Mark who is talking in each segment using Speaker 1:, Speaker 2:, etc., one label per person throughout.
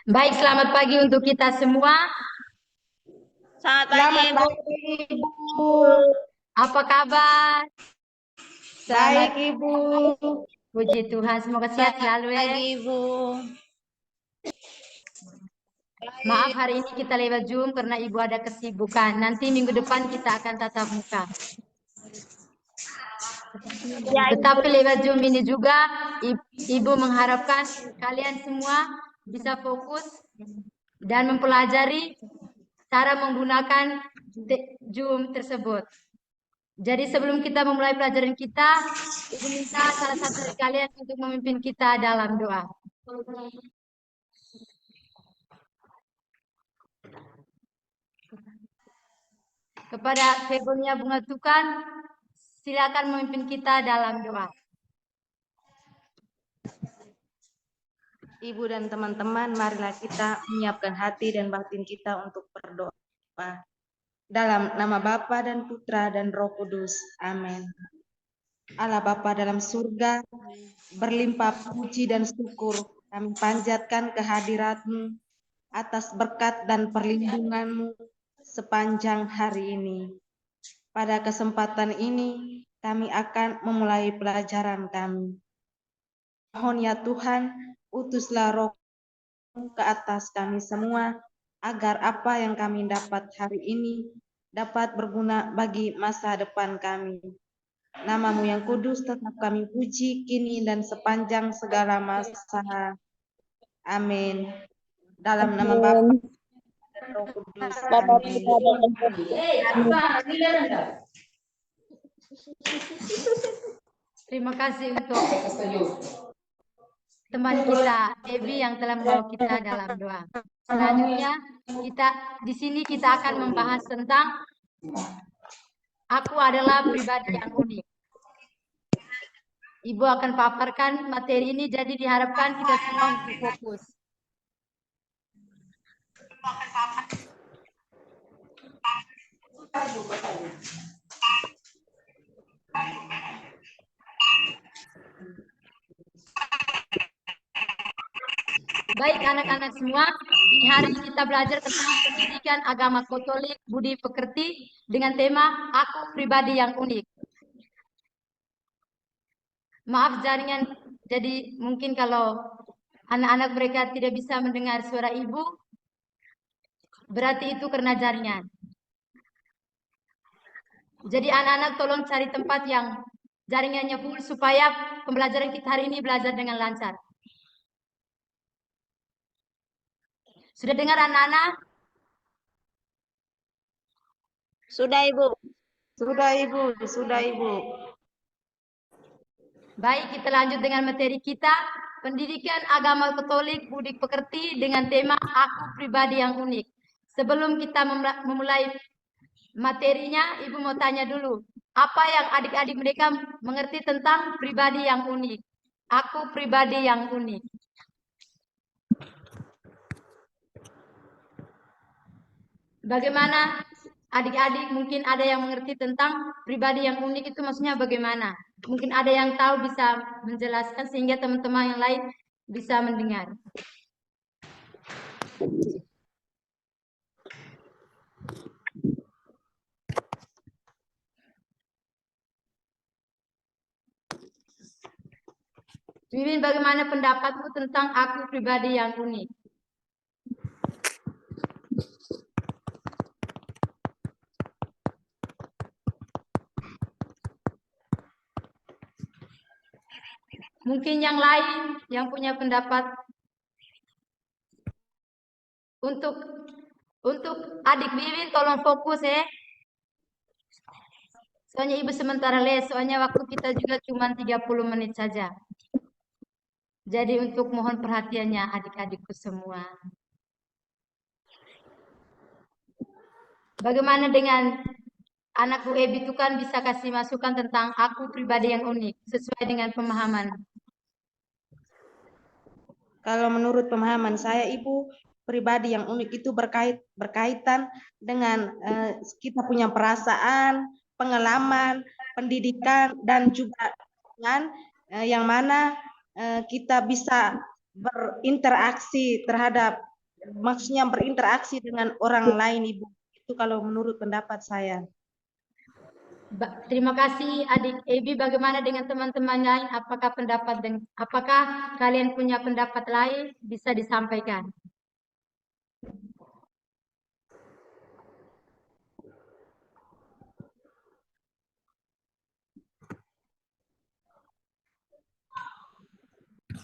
Speaker 1: Baik, selamat pagi untuk kita semua.
Speaker 2: Selamat pagi,
Speaker 3: Selamat
Speaker 2: Ibu.
Speaker 3: pagi, Ibu.
Speaker 1: Apa kabar?
Speaker 3: Baik, Ibu.
Speaker 1: Puji Tuhan, semoga sehat selalu ya.
Speaker 2: Pagi, Ibu.
Speaker 1: Maaf hari ini kita lewat Zoom karena Ibu ada kesibukan. Nanti minggu depan kita akan tatap muka.
Speaker 2: Ya,
Speaker 1: Tetapi lewat Zoom ini juga Ibu mengharapkan kalian semua bisa fokus dan mempelajari cara menggunakan Zoom tersebut. Jadi sebelum kita memulai pelajaran kita, Ibu minta salah satu dari kalian untuk memimpin kita dalam doa. Kepada Febonia Bunga Tukan, silakan memimpin kita dalam doa.
Speaker 3: Ibu dan teman-teman, marilah kita menyiapkan hati dan batin kita untuk berdoa. Dalam nama Bapa dan Putra dan Roh Kudus. Amin. Allah Bapa dalam surga, berlimpah puji dan syukur kami panjatkan kehadirat-Mu atas berkat dan perlindungan-Mu sepanjang hari ini. Pada kesempatan ini, kami akan memulai pelajaran kami. Mohon ya Tuhan, utuslah Roh ke atas kami semua, agar apa yang kami dapat hari ini dapat berguna bagi masa depan kami. Nama-Mu yang kudus tetap kami puji, kini dan sepanjang segala masa. Amin. Dalam nama Bapa dan Roh Kudus. Amin.
Speaker 1: Terima kasih untuk teman kita Ebi yang telah membawa kita dalam doa. Selanjutnya di sini kita akan membahas tentang aku adalah pribadi yang unik. Ibu akan paparkan materi ini, jadi diharapkan kita semua untuk fokus. Baik anak-anak semua, di hari ini kita belajar tentang pendidikan agama Katolik Budi Pekerti dengan tema Aku Pribadi yang Unik. Maaf jaringan, jadi mungkin kalau anak-anak mereka tidak bisa mendengar suara ibu, berarti itu karena jaringan. Jadi anak-anak tolong cari tempat yang jaringannya full supaya pembelajaran kita hari ini belajar dengan lancar. Sudah dengar anak-anak?
Speaker 2: Sudah, Ibu.
Speaker 3: Sudah, Ibu. Sudah, Ibu.
Speaker 1: Baik, kita lanjut dengan materi kita. Pendidikan agama Katolik Budi Pekerti dengan tema Aku Pribadi yang Unik. Sebelum kita memulai materinya, Ibu mau tanya dulu. Apa yang adik-adik mereka mengerti tentang pribadi yang unik? Aku pribadi yang unik. Bagaimana adik-adik mungkin ada yang mengerti tentang pribadi yang unik itu maksudnya bagaimana? Mungkin ada yang tahu bisa menjelaskan sehingga teman-teman yang lain bisa mendengar. Wiwin, bagaimana pendapatmu tentang aku pribadi yang unik? Mungkin yang lain yang punya pendapat untuk adik Wiwin tolong fokus ya. Soalnya ibu sementara les, soalnya waktu kita juga cuma 30 menit saja. Jadi untuk mohon perhatiannya adik-adikku semua. Bagaimana dengan anakku Ebi itu kan bisa kasih masukan tentang aku pribadi yang unik sesuai dengan pemahaman.
Speaker 3: Kalau menurut pemahaman saya, Ibu, pribadi yang unik itu berkaitan dengan kita punya perasaan, pengalaman, pendidikan, dan juga dengan yang mana kita bisa berinteraksi terhadap maksudnya berinteraksi dengan orang lain, Ibu. Itu kalau menurut pendapat saya.
Speaker 1: Terima kasih Adik Ebi. Bagaimana dengan teman-teman lain? Apakah kalian punya pendapat lain? Bisa disampaikan.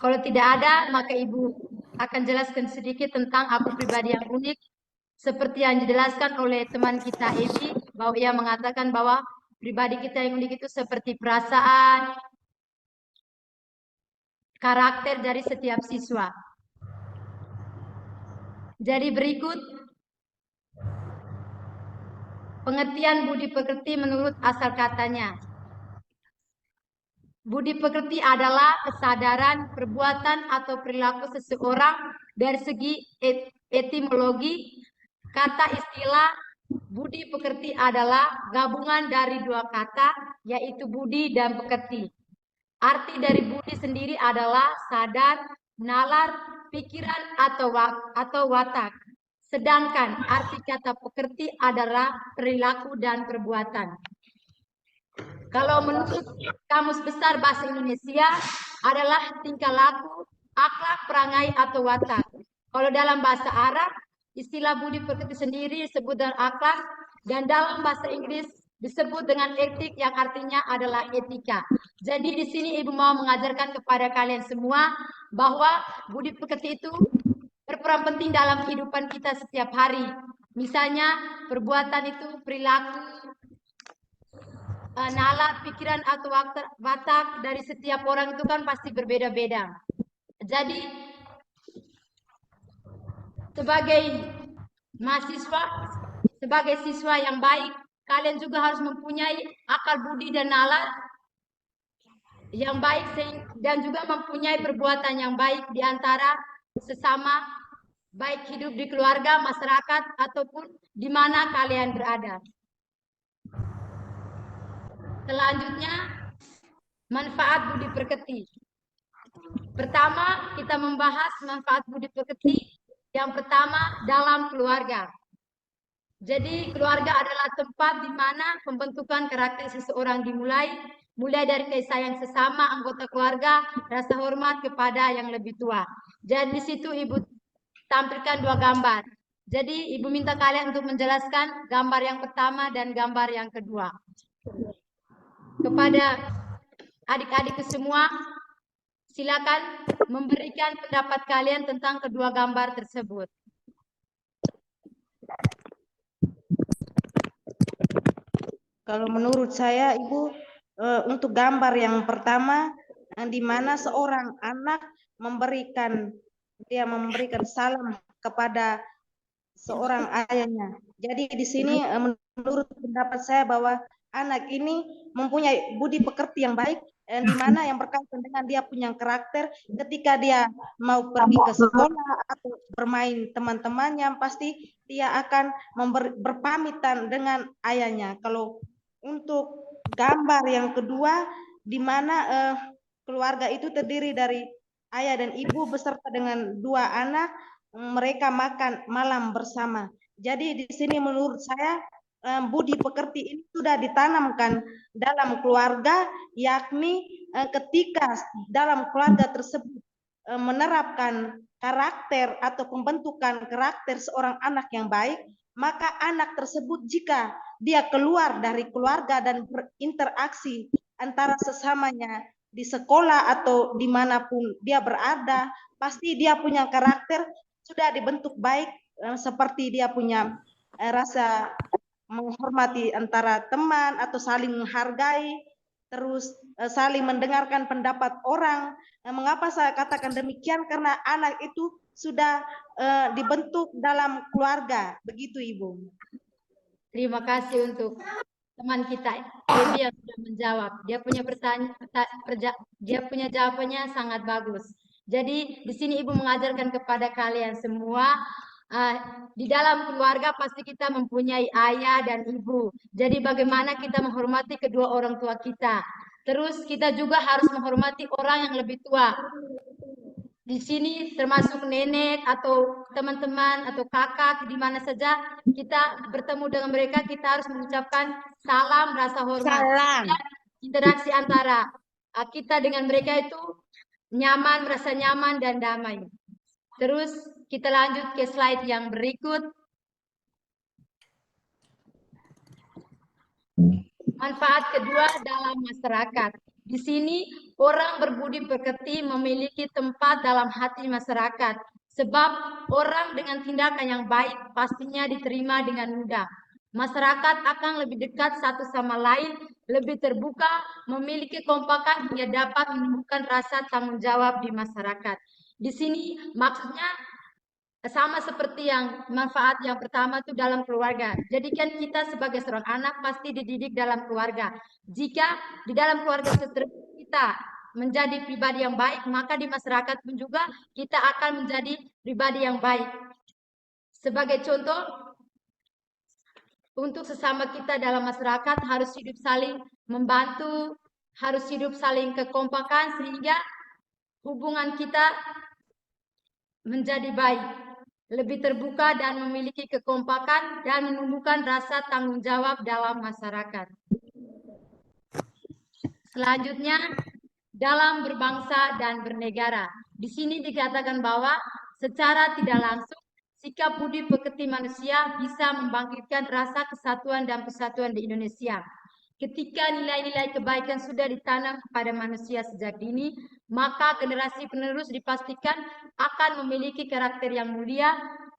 Speaker 1: Kalau tidak ada, maka Ibu akan jelaskan sedikit tentang aku pribadi yang unik. Seperti yang dijelaskan oleh teman kita Ebi, bahwa ia mengatakan bahwa pribadi kita yang unik itu seperti perasaan, karakter dari setiap siswa. Jadi berikut pengertian budi pekerti menurut asal katanya. Budi pekerti adalah kesadaran, perbuatan, atau perilaku seseorang dari segi etimologi. Kata istilah budi pekerti adalah gabungan dari dua kata, yaitu budi dan pekerti. Arti dari budi sendiri adalah sadar, nalar, pikiran, atau watak. Sedangkan arti kata pekerti adalah perilaku dan perbuatan. Kalau menurut Kamus Besar Bahasa Indonesia adalah tingkah laku, akhlak, perangai, atau watak. Kalau dalam bahasa Arab, istilah budi pekerti sendiri disebut dengan akhlak, dan dalam bahasa Inggris disebut dengan etik yang artinya adalah etika. Jadi di sini Ibu mau mengajarkan kepada kalian semua bahwa budi pekerti itu berperan penting dalam kehidupan kita setiap hari. Misalnya perbuatan itu perilaku, nalar, pikiran, atau watak dari setiap orang itu kan pasti berbeda-beda. Jadi sebagai mahasiswa, sebagai siswa yang baik, kalian juga harus mempunyai akal budi dan nalar yang baik dan juga mempunyai perbuatan yang baik di antara sesama, baik hidup di keluarga, masyarakat, ataupun di mana kalian berada. Selanjutnya, manfaat budi pekerti. Pertama, kita membahas manfaat budi pekerti. Yang pertama, dalam keluarga. Jadi, keluarga adalah tempat di mana pembentukan karakter seseorang dimulai, mulai dari kasih sayang sesama anggota keluarga, rasa hormat kepada yang lebih tua. Dan di situ Ibu tampilkan dua gambar. Jadi, Ibu minta kalian untuk menjelaskan gambar yang pertama dan gambar yang kedua. Kepada adik-adik semua, silakan memberikan pendapat kalian tentang kedua gambar tersebut.
Speaker 3: Kalau menurut saya, Ibu, untuk gambar yang pertama, di mana seorang anak memberikan salam kepada seorang ayahnya. Jadi di sini menurut pendapat saya bahwa anak ini mempunyai budi pekerti yang baik, di mana yang berkaitan dengan dia punya karakter ketika dia mau pergi ke sekolah atau bermain teman-temannya, pasti dia akan berpamitan dengan ayahnya. Kalau untuk gambar yang kedua, di mana keluarga itu terdiri dari ayah dan ibu beserta dengan dua anak, mereka makan malam bersama. Jadi di sini menurut saya budi pekerti ini sudah ditanamkan dalam keluarga, yakni ketika dalam keluarga tersebut menerapkan karakter atau pembentukan karakter seorang anak yang baik, maka anak tersebut jika dia keluar dari keluarga dan berinteraksi antara sesamanya di sekolah atau dimanapun dia berada, pasti dia punya karakter sudah dibentuk baik, seperti dia punya rasa menghormati antara teman atau saling menghargai, terus saling mendengarkan pendapat orang. Mengapa saya katakan demikian? Karena anak itu sudah dibentuk dalam keluarga. Begitu, Ibu.
Speaker 1: Terima kasih untuk teman kita Ebi yang sudah menjawab. Dia punya jawabannya sangat bagus. Jadi di sini Ibu mengajarkan kepada kalian semua, di dalam keluarga pasti kita mempunyai ayah dan ibu. Jadi bagaimana kita menghormati kedua orang tua kita. Terus kita juga harus menghormati orang yang lebih tua. Di sini termasuk nenek atau teman-teman atau kakak di mana saja kita bertemu dengan mereka, kita harus mengucapkan salam rasa hormat.
Speaker 2: Salam.
Speaker 1: Dan interaksi antara kita dengan mereka itu nyaman, merasa nyaman dan damai. Terus kita lanjut ke slide yang berikut. Manfaat kedua dalam masyarakat. Di sini orang berbudi pekerti memiliki tempat dalam hati masyarakat. Sebab orang dengan tindakan yang baik pastinya diterima dengan mudah. Masyarakat akan lebih dekat satu sama lain, lebih terbuka, memiliki kekompakan hingga dapat menumbuhkan rasa tanggung jawab di masyarakat. Di sini maksudnya sama seperti yang manfaat yang pertama itu dalam keluarga. Jadi kan kita sebagai seorang anak pasti dididik dalam keluarga. Jika di dalam keluarga kita menjadi pribadi yang baik, maka di masyarakat pun juga kita akan menjadi pribadi yang baik. Sebagai contoh, untuk sesama kita dalam masyarakat harus hidup saling membantu, harus hidup saling kekompakan sehingga hubungan kita menjadi baik, lebih terbuka dan memiliki kekompakan dan menumbuhkan rasa tanggung jawab dalam masyarakat. Selanjutnya, dalam berbangsa dan bernegara. Di sini dikatakan bahwa secara tidak langsung sikap budi pekerti manusia bisa membangkitkan rasa kesatuan dan persatuan di Indonesia. Ketika nilai-nilai kebaikan sudah ditanam kepada manusia sejak dini, maka generasi penerus dipastikan akan memiliki karakter yang mulia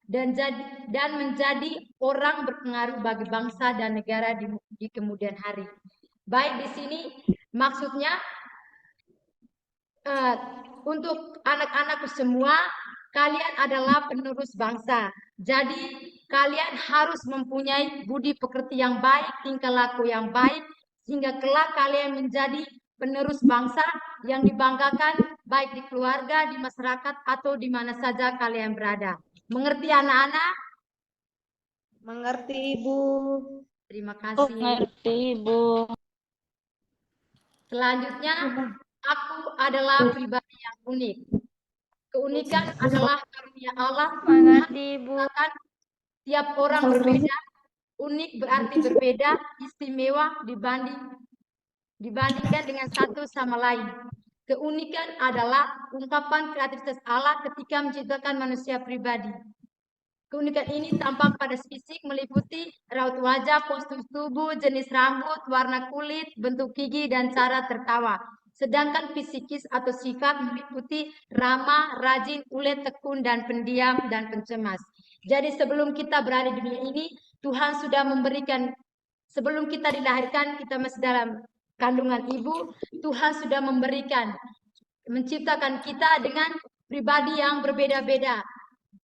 Speaker 1: dan menjadi orang berpengaruh bagi bangsa dan negara di kemudian hari. Baik, di sini maksudnya untuk anak-anakku semua, kalian adalah penerus bangsa. Jadi kalian harus mempunyai budi pekerti yang baik, tingkah laku yang baik, sehingga kelak kalian menjadi penerus bangsa yang dibanggakan baik di keluarga, di masyarakat, atau di mana saja kalian berada. Mengerti anak-anak?
Speaker 3: Mengerti, Ibu.
Speaker 1: Terima kasih.
Speaker 2: Mengerti, Ibu.
Speaker 1: Selanjutnya, aku adalah pribadi yang unik. Keunikan adalah karunia Allah.
Speaker 2: Mengerti, Ibu.
Speaker 1: Tiap orang berbeda. Unik berarti berbeda, istimewa dibandingkan dengan satu sama lain. Keunikan adalah ungkapan kreativitas Allah ketika menciptakan manusia pribadi. Keunikan ini tampak pada fisik meliputi raut wajah, postur tubuh, jenis rambut, warna kulit, bentuk gigi, dan cara tertawa. Sedangkan psikis atau sifat meliputi ramah, rajin, ulet, tekun, dan pendiam, dan pencemas. Jadi sebelum kita berada di dunia ini, Tuhan sudah memberikan, sebelum kita dilahirkan, kita masih dalam kandungan ibu, Tuhan sudah menciptakan kita dengan pribadi yang berbeda-beda,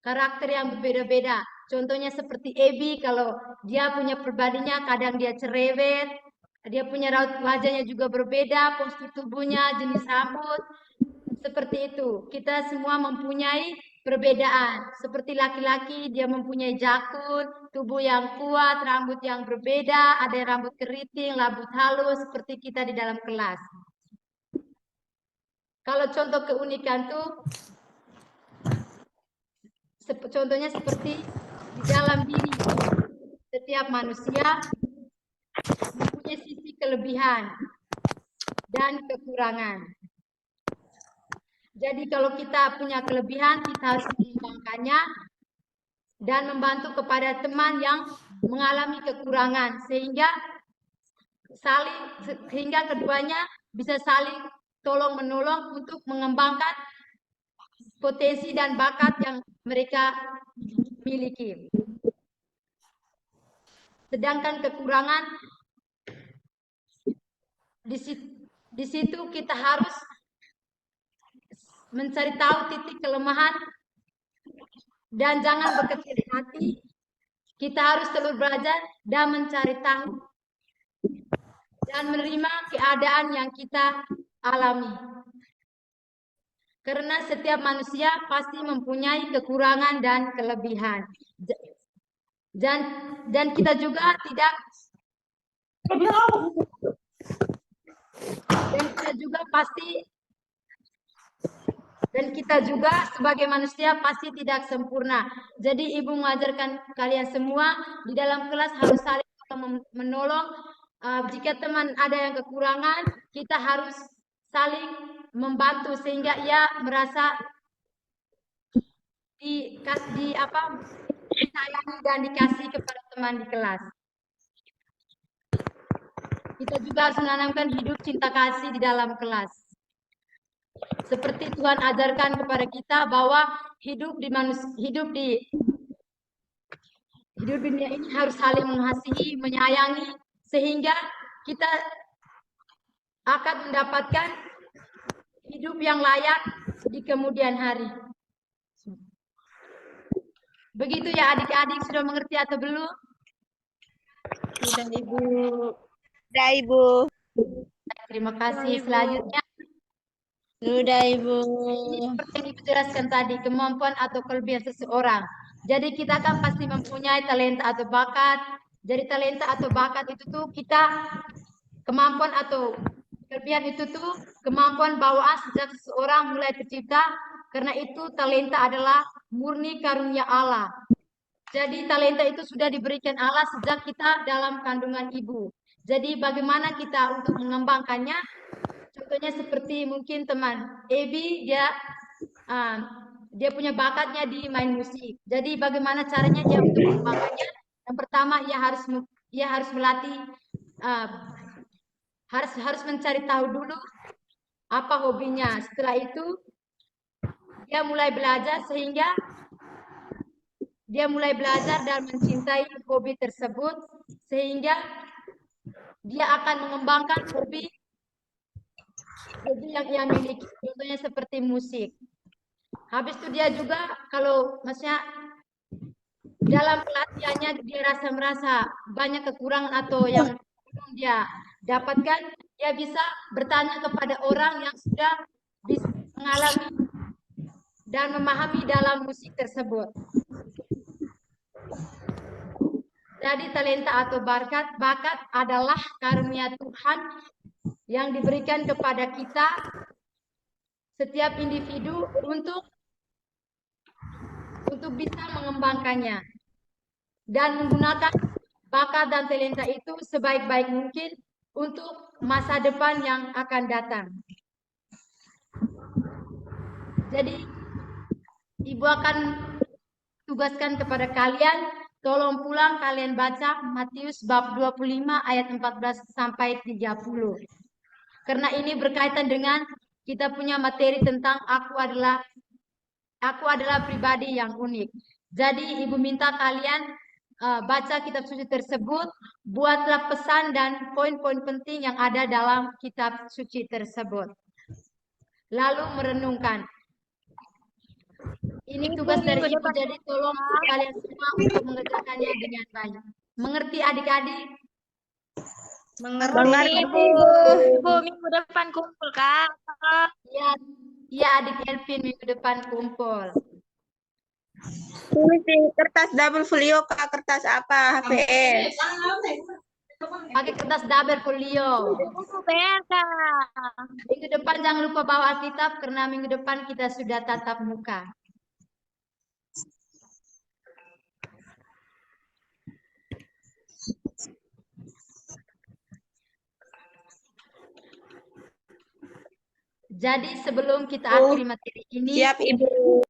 Speaker 1: karakter yang berbeda-beda. Contohnya seperti Ebi, kalau dia punya pribadinya kadang dia cerewet, dia punya raut wajahnya juga berbeda, postur tubuhnya, jenis rambut, seperti itu. Kita semua mempunyai perbedaan. Seperti laki-laki, dia mempunyai jakun, tubuh yang kuat, rambut yang berbeda, ada rambut keriting, rambut halus, seperti kita di dalam kelas. Kalau contoh keunikan tuh, contohnya seperti di dalam diri setiap manusia mempunyai sisi kelebihan dan kekurangan. Jadi kalau kita punya kelebihan, kita harus mengembangkannya dan membantu kepada teman yang mengalami kekurangan sehingga keduanya bisa saling tolong menolong untuk mengembangkan potensi dan bakat yang mereka miliki. Sedangkan kekurangan di situ kita harus mencari tahu titik kelemahan dan jangan berkecil hati. Kita harus terus belajar dan mencari tahu dan menerima keadaan yang kita alami. Karena setiap manusia pasti mempunyai kekurangan dan kelebihan. Dan kita juga Dan kita juga sebagai manusia pasti tidak sempurna. Jadi Ibu mengajarkan kalian semua di dalam kelas harus saling menolong. Jika teman ada yang kekurangan, kita harus saling membantu sehingga ia merasa disayangi dan dikasih kepada teman di kelas. Kita juga harus menanamkan hidup cinta kasih di dalam kelas. Seperti Tuhan ajarkan kepada kita bahwa hidup di dunia ini harus saling mengasihi, menyayangi, sehingga kita akan mendapatkan hidup yang layak di kemudian hari. Begitu ya adik-adik, sudah mengerti atau belum?
Speaker 2: Sudah Ibu.
Speaker 4: Sudah Ibu.
Speaker 1: Terima kasih. Selanjutnya,
Speaker 2: Sudah Ibu.
Speaker 1: ini seperti yang Ibu jelaskan tadi, kemampuan atau kelebihan seseorang. Jadi kita kan pasti mempunyai talenta atau bakat. Jadi talenta atau bakat itu tuh kemampuan atau kelebihan itu tuh kemampuan bawaan sejak seseorang mulai tercipta. Karena itu talenta adalah murni karunia Allah. Jadi talenta itu sudah diberikan Allah sejak kita dalam kandungan ibu. Jadi bagaimana kita untuk mengembangkannya? Contohnya seperti mungkin teman Ebi, dia punya bakatnya di main musik. Jadi bagaimana caranya dia untuk mengembangkannya? Yang pertama ia harus melatih, harus mencari tahu dulu apa hobinya. Setelah itu dia mulai belajar sehingga dia mulai belajar dan mencintai hobi tersebut sehingga dia akan mengembangkan hobi yang ia miliki, contohnya seperti musik. Habis itu dia juga kalau maksudnya dalam pelatihannya dia merasa banyak kekurangan atau yang belum dia dapatkan, dia bisa bertanya kepada orang yang sudah mengalami dan memahami dalam musik tersebut. Jadi talenta atau bakat adalah karunia Tuhan yang diberikan kepada kita setiap individu untuk bisa mengembangkannya dan menggunakan bakat dan talenta itu sebaik-baik mungkin untuk masa depan yang akan datang. Jadi Ibu akan tugaskan kepada kalian, tolong pulang kalian baca Matius bab 25 ayat 14 sampai 30. Karena ini berkaitan dengan kita punya materi tentang aku adalah pribadi yang unik. Jadi Ibu minta kalian baca kitab suci tersebut, buatlah pesan dan poin-poin penting yang ada dalam kitab suci tersebut. Lalu merenungkan. Ini tugas dari Ibu, jadi tolong kalian semua untuk mengerjakannya dengan baik. Mengerti adik-adik?
Speaker 4: Mengerti Ibu.
Speaker 2: Ibu minggu depan kumpul Kak.
Speaker 1: Iya adik Elvin minggu depan kumpul.
Speaker 4: Tulis di kertas double folio Kak, kertas apa? HVS.
Speaker 1: Pakai kertas double folio.
Speaker 2: Buku BK.
Speaker 1: Minggu depan jangan lupa bawa Alkitab karena minggu depan kita sudah tatap muka. Jadi sebelum kita akhiri materi ini,
Speaker 4: Siap Ibu.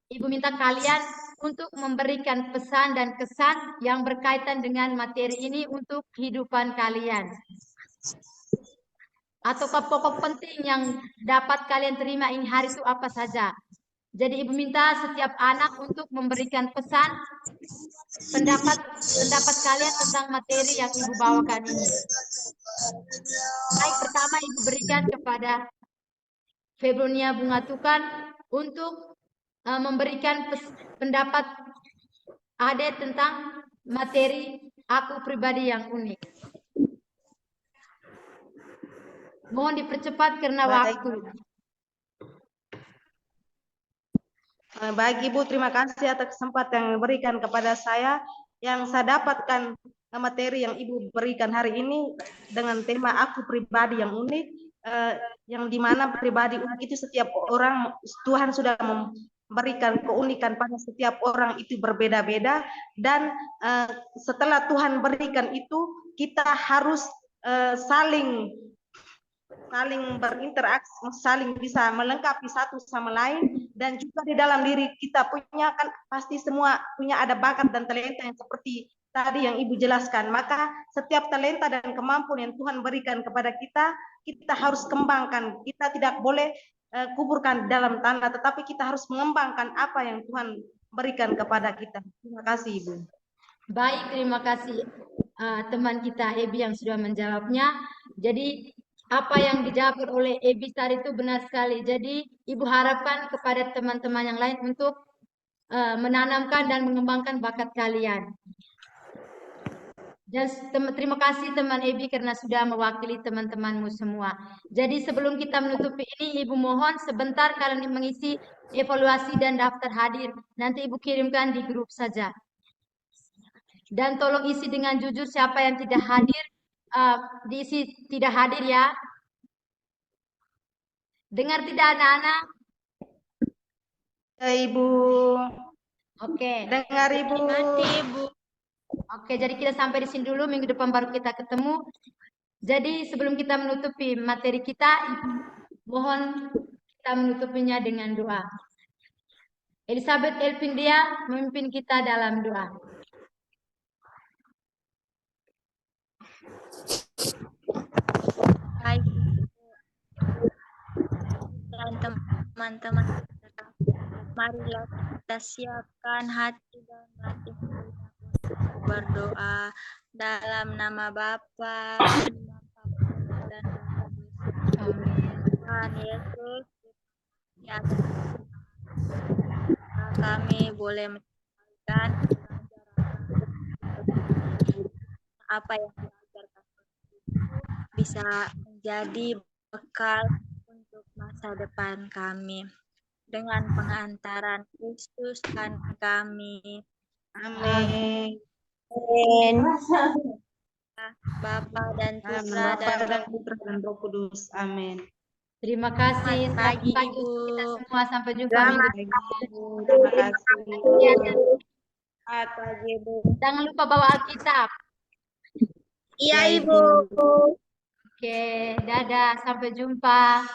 Speaker 1: Ibu minta kalian untuk memberikan pesan dan kesan yang berkaitan dengan materi ini untuk kehidupan kalian. Ataukah pokok penting yang dapat kalian terima ini hari itu apa saja. Jadi Ibu minta setiap anak untuk memberikan pesan, pendapat kalian tentang materi yang Ibu bawakan ini. Baik, pertama Ibu berikan kepada Febronia Bunga Tukan untuk memberikan pendapat Ade tentang materi aku pribadi yang unik. Mohon dipercepat karena waktu.
Speaker 3: Baik Ibu, terima kasih atas kesempatan yang diberikan kepada saya. Yang saya dapatkan materi yang Ibu berikan hari ini dengan tema aku pribadi yang unik. yang dimana pribadi unik itu setiap orang Tuhan sudah memberikan keunikan pada setiap orang itu berbeda-beda, dan setelah Tuhan berikan itu kita harus saling berinteraksi, saling bisa melengkapi satu sama lain, dan juga di dalam diri kita punya kan pasti semua punya ada bakat dan talenta yang seperti tadi yang Ibu jelaskan. Maka setiap talenta dan kemampuan yang Tuhan berikan kepada kita, kita harus kembangkan. Kita tidak boleh kuburkan dalam tanah, tetapi kita harus mengembangkan apa yang Tuhan berikan kepada kita. Terima kasih Ibu.
Speaker 1: Baik, terima kasih teman kita Ebi yang sudah menjawabnya. Jadi apa yang dijawab oleh Ebi tadi itu benar sekali. Jadi Ibu harapkan kepada teman-teman yang lain untuk menanamkan dan mengembangkan bakat kalian. Dan terima kasih teman Ebi karena sudah mewakili teman-temanmu semua. Jadi sebelum kita menutupi ini, Ibu mohon sebentar kalian mengisi evaluasi dan daftar hadir. Nanti Ibu kirimkan di grup saja. Dan tolong isi dengan jujur siapa yang tidak hadir, diisi tidak hadir ya. Dengar tidak anak-anak?
Speaker 3: Ibu.
Speaker 1: Oke.
Speaker 3: Dengar Ibu.
Speaker 2: Ibu.
Speaker 1: Oke, jadi kita sampai di sini dulu. Minggu depan baru kita ketemu. Jadi sebelum kita menutupi materi kita, mohon kita menutupinya dengan doa. Elizabeth Elvindia memimpin kita dalam doa.
Speaker 2: Baik. Dan teman-teman, marilah kita siapkan hati dan batin kita untuk berdoa dalam nama Bapa dan Tuhan Yesus. Ya, kami boleh menjalankan apa yang diajarkan bisa menjadi bekal untuk masa depan kami. Dengan pengantaran Kristus Tuhan kami.
Speaker 3: Amin.
Speaker 2: Bapa dan
Speaker 3: Putra
Speaker 2: Putra
Speaker 3: dan Roh Kudus. Amin.
Speaker 1: Terima kasih.
Speaker 2: Selamat pagi,
Speaker 1: Selamat pagi
Speaker 2: Ibu.
Speaker 1: kita semua. Sampai jumpa
Speaker 3: Selamat
Speaker 1: minggu depan.
Speaker 3: Terima kasih.
Speaker 2: Selamat pagi, Ibu.
Speaker 1: Jangan lupa bawa Alkitab.
Speaker 2: Iya,
Speaker 3: Ya,
Speaker 2: Ibu.
Speaker 1: Oke, dadah. Sampai jumpa.